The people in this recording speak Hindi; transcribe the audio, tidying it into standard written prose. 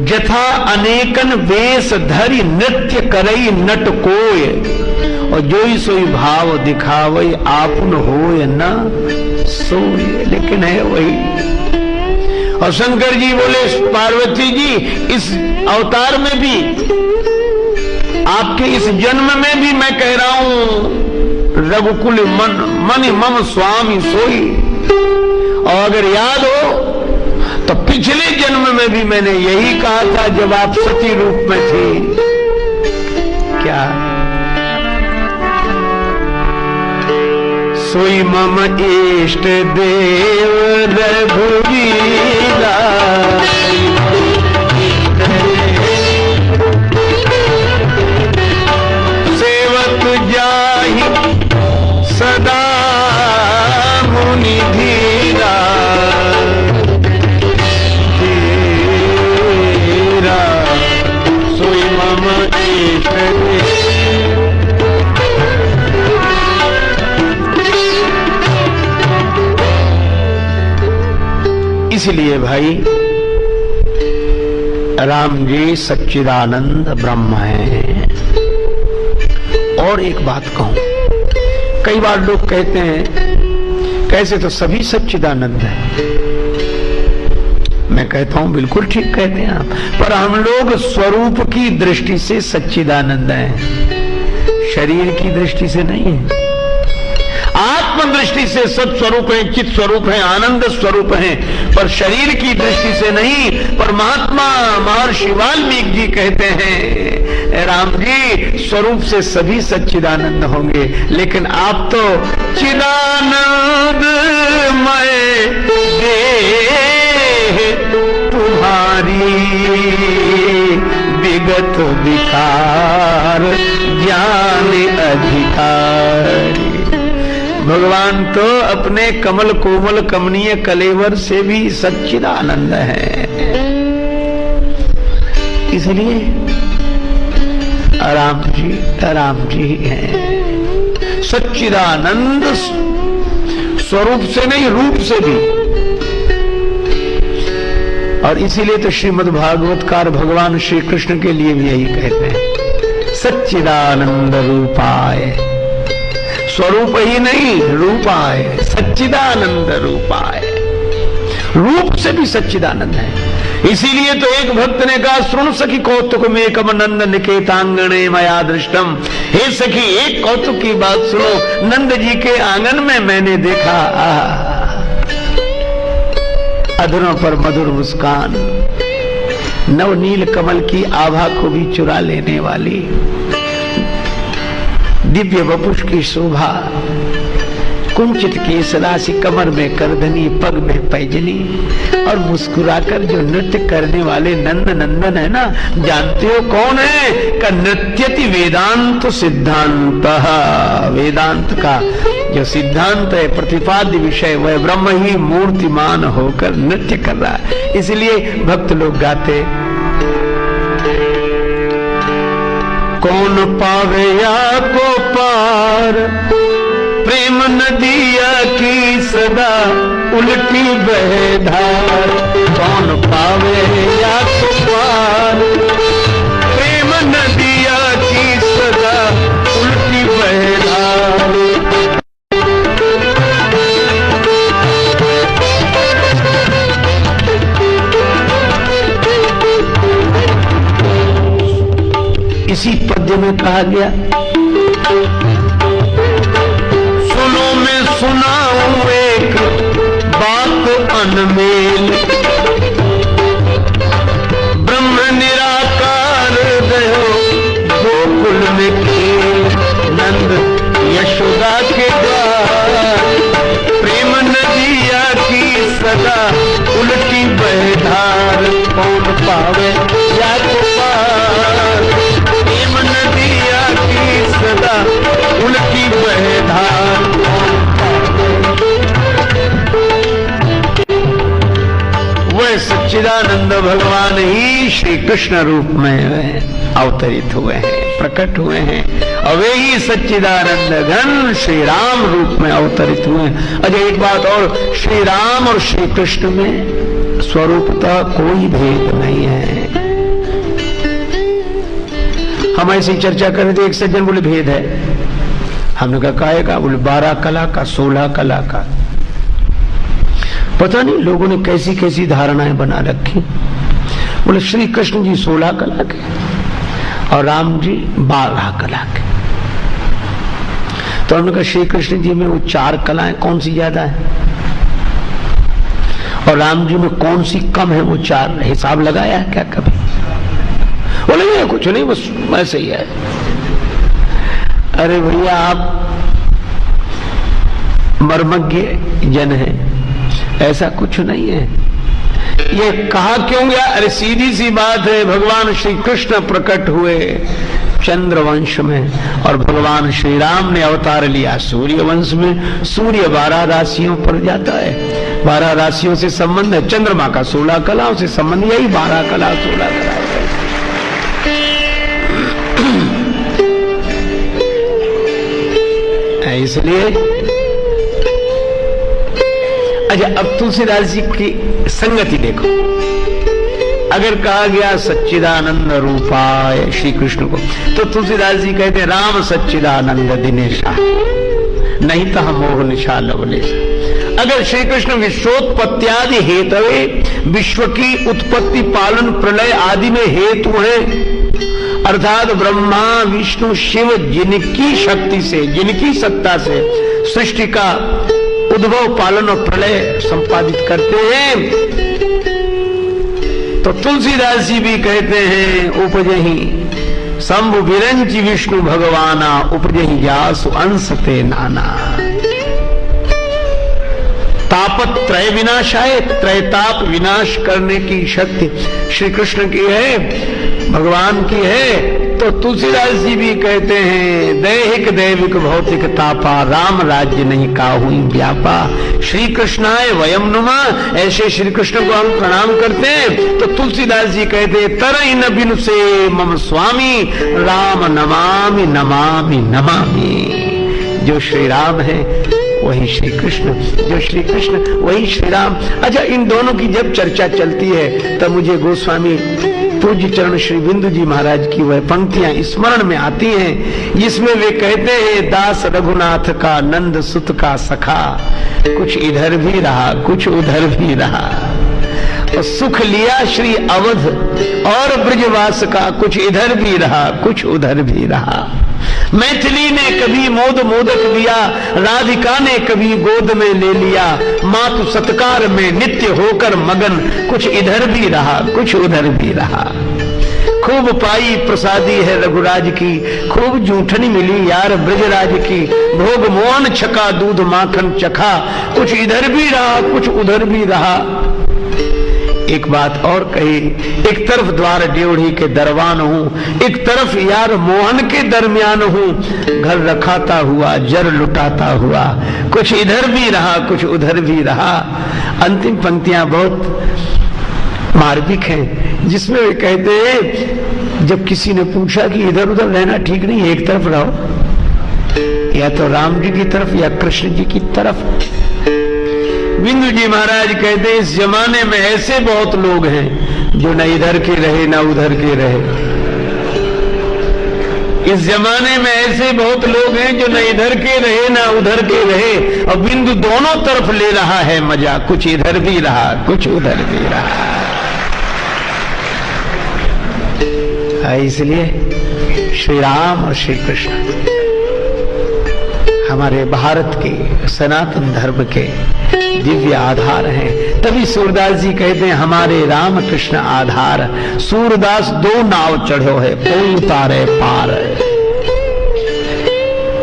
जथा अनेकन वेश धरि नृत्य करई नट कोय, और जोई सोई भाव दिखावई आपुन होय न सोय। लेकिन है वही। और शंकर जी बोले पार्वती जी, इस अवतार में भी, आपके इस जन्म में भी मैं कह रहा हूं रघुकुल मन मम स्वामी सोई। और अगर याद हो तो पिछले जन्म में भी मैंने यही कहा था जब आप सती रूप में थे। क्या? सोई मम इष्ट देव रघुवीरा, सेवक जाहि सदा मुनि धीरा, तेरा सोई मम इष्ट देव। इसलिए भाई राम जी सच्चिदानंद ब्रह्म है। और एक बात कहूं, कई बार लोग कहते हैं कैसे तो सभी सच्चिदानंद है। मैं कहता हूं बिल्कुल ठीक कहते हैं आप, पर हम लोग स्वरूप की दृष्टि से सच्चिदानंद हैं, शरीर की दृष्टि से नहीं है। आत्म दृष्टि से सत स्वरूप है, चित स्वरूप है, आनंद स्वरूप है, पर शरीर की दृष्टि से नहीं। पर महात्मा महर्षि वाल्मीकि जी कहते हैं राम जी स्वरूप से सभी सच्चिदानंद होंगे, लेकिन आप तो चिदानंद मय देह तुम्हारी, विगत विकार ज्ञान अधिकारी। भगवान तो अपने कमल कोमल कमनीय कलेवर से भी सच्चिदानंद है। इसलिए राम जी हैं सच्चिदानंद, स्वरूप से नहीं रूप से भी। और इसीलिए तो श्रीमद् भागवतकार भगवान श्री कृष्ण के लिए भी यही कहते हैं सच्चिदानंद रूपाय। स्वरूप ही नहीं रूपाय, सच्चिदानंद रूपाय। रूप से भी सच्चिदानंद है। इसीलिए तो एक भक्त ने कहा श्रृणु सखी कौतुक में कम नंद निकेतांगणे मया दृष्टम। हे सखी एक कौतुक की बात सुनो, नंद जी के आंगन में मैंने देखा अधरों पर मधुर मुस्कान, नवनील कमल की आभा को भी चुरा लेने वाली, दिव्य वपुष की शोभा, कुंचित केस राशि, कमर में करधनी, पग में पैजनी, और मुस्कुराकर जो नृत्य करने वाले नंद नंदन है ना, जानते हो कौन है? का नृत्यति वेदांत सिद्धांत। वेदांत का जो सिद्धांत है, प्रतिपाद्य विषय, वह ब्रह्म ही मूर्तिमान होकर नृत्य कर रहा है। इसलिए भक्त लोग गाते कौन पावे या को पार, प्रेम नदिया की सदा उल्टी बहे धार। कौन पावे या को पार, प्रेम नदिया की सदा उल्टी बहे धार। इसी पद्य में कहा गया सुनो मैं सुनाऊं एक बात अनमेल, ब्रह्म निराकार रहो गोकुल में खेल। नंद यशोदा के द्वार, प्रेम नदिया की सदा उल्टी बहे धार। कौन पावे या को पार, प्रेम नदिया की सदा उल्टी बहे धार। वह सच्चिदानंद भगवान ही श्री कृष्ण रूप में अवतरित हुए हैं, प्रकट हुए हैं, और वे ही सच्चिदानंद घन श्री राम रूप में अवतरित हुए हैं। अच्छा एक बात और, श्री राम और श्री कृष्ण में स्वरूपतः कोई भेद नहीं है। हम ऐसी चर्चा कर रहे थे, एक सज्जन बोले भेद है। हमने कहा काहे का? बोले 12 कला का, 16 कला का। पता नहीं लोगों ने कैसी कैसी धारणाएं बना रखी। बोले श्री कृष्ण जी 16 कला के और राम जी 12 कला के। तो हमने कहा श्री कृष्ण जी में वो 4 कलाएं कौन सी ज्यादा है और राम जी में कौन सी कम है? वो 4 हिसाब लगाया है क्या कभी? बोले ये कुछ नहीं, बस ऐसे ही है। अरे भैया आप मर्मज्ञ जन हैं, ऐसा कुछ नहीं है। ये कहा क्यों गया? अरे सीधी सी बात है, भगवान श्री कृष्ण प्रकट हुए चंद्रवंश में और भगवान श्री राम ने अवतार लिया सूर्य वंश में। सूर्य 12 राशियों पर जाता है, 12 राशियों से संबंध है। चंद्रमा का 16 कलाओं से संबंध, यही 12 कला 16 कला है। इसलिए अच्छा, अब तुलसीदास जी की संगति देखो। अगर कहा गया सच्चिदानंद रूपाय श्री कृष्ण को, तो तुलसीदास जी कहते हैं राम सच्चिदानंद दिनेशा, नहीं तो हम मोह निशा लवलेशा। अगर श्री कृष्ण विश्वोत्पत्त्यादि हेतवे, विश्व की उत्पत्ति पालन प्रलय आदि में हेतु है, अर्थात ब्रह्मा विष्णु शिव जिनकी शक्ति से, जिनकी सत्ता से सृष्टि का उद्भव पालन और प्रलय संपादित करते हैं, तो तुलसीदास जी भी कहते हैं उपजहि शंभु विरंचि विष्णु भगवाना, उपजहि जासु अंश ते नाना। तापत्रय विनाशाय, त्रैताप विनाश करने की शक्ति श्री कृष्ण की है, भगवान की है। तो तुलसीदास जी भी कहते हैं दैहिक दैविक भौतिक तापा, राम राज्य नहीं काहुई व्यापा। श्री कृष्णाय वयम नुमा, ऐसे श्री कृष्ण को हम प्रणाम करते हैं। तो तुलसीदास जी कहते हैं तरई न बिनु से मम स्वामी, राम नमामि नमामि नमामि। जो श्री राम है वही श्री कृष्ण, जो श्री कृष्ण वही श्री राम। अच्छा, इन दोनों की जब चर्चा चलती है तब मुझे गोस्वामी पूज्य चरण श्री बिंदु जी महाराज की वह पंक्तियां स्मरण में आती हैं, जिसमें वे कहते हैं दास रघुनाथ का नंद सुत का सखा, कुछ इधर भी रहा कुछ उधर भी रहा। और सुख लिया श्री अवध और ब्रजवास का, कुछ इधर भी रहा कुछ उधर भी रहा। मैथिली ने कभी मोद मोदक दिया, राधिका ने कभी गोद में ले लिया। मातु सत्कार में नित्य होकर मगन, कुछ इधर भी रहा कुछ उधर भी रहा। खूब पाई प्रसादी है रघुराज की, खूब जूठनी मिली यार ब्रजराज की। भोग मोहन छका दूध माखन चखा, कुछ इधर भी रहा कुछ उधर भी रहा। एक बात और कही, एक तरफ द्वार ड्योढ़ी के दरवान हूँ, एक तरफ यार मोहन के दरमियान हूँ। घर रखाता हुआ जर लुटाता हुआ, कुछ इधर भी रहा कुछ उधर भी रहा। अंतिम पंक्तियां बहुत मार्मिक हैं, जिसमें वे कहते हैं जब किसी ने पूछा कि इधर उधर रहना ठीक नहीं, एक तरफ रहो, या तो राम जी की तरफ या कृष्ण जी की तरफ। बिंदु जी महाराज कहते हैं इस जमाने में ऐसे बहुत लोग हैं जो न इधर के रहे न उधर के रहे। इस जमाने में ऐसे बहुत लोग हैं जो न इधर के रहे न उधर के रहे, और बिंदु दोनों तरफ ले रहा है मजा, कुछ इधर भी रहा कुछ उधर भी रहा। इसलिए श्री राम और श्री कृष्ण हमारे भारत के सनातन धर्म के दिव्य आधार हैं। तभी सूरदास जी कहते हैं हमारे राम कृष्ण आधार। सूरदास 2 नाव चढ़ो है, कोई उतारे पार।